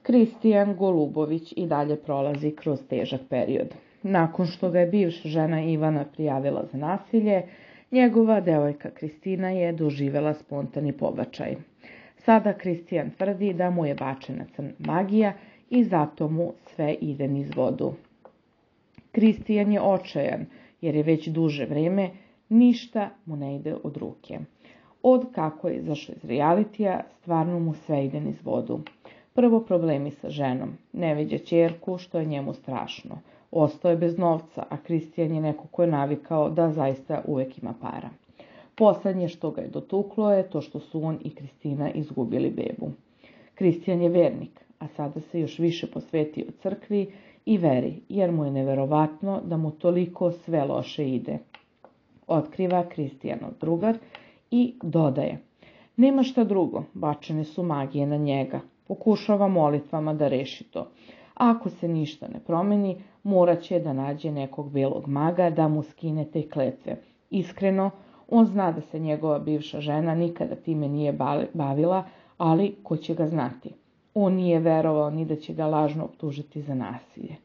Kristijan Golubović i dalje prolazi kroz težak period. Nakon što ga je bivša žena Ivana prijavila za nasilje, njegova devojka Kristina je doživjela spontani pobačaj. Sada Kristijan tvrdi da mu je bačena crna magija i zato mu sve ide niz vodu. Kristijan je očajan jer je već duže vrijeme ništa mu ne ide od ruke. Od kako je izašao iz realitija, stvarno mu sve ide niz vodu. Prvo problemi sa ženom, ne viđa ćerku što je njemu strašno. Ostao je bez novca, a Kristijan je neko ko je navikao da zaista uvek ima para. Poslednje što ga je dotuklo je to što su on i Kristina izgubili bebu. Kristijan je vernik, a sada se još više posvetio crkvi i veri, jer mu je neverovatno da mu toliko sve loše ide. Otkriva Kristijanov drugar i dodaje: nema šta drugo, bačene su magije na njega. Pokušava molitvama da reši to. Ako se ništa ne promeni, morat će da nađe nekog belog maga da mu skine te kletve. Iskreno, on zna da se njegova bivša žena nikada time nije bavila, ali ko će ga znati? On nije verovao ni da će ga lažno optužiti za nasilje.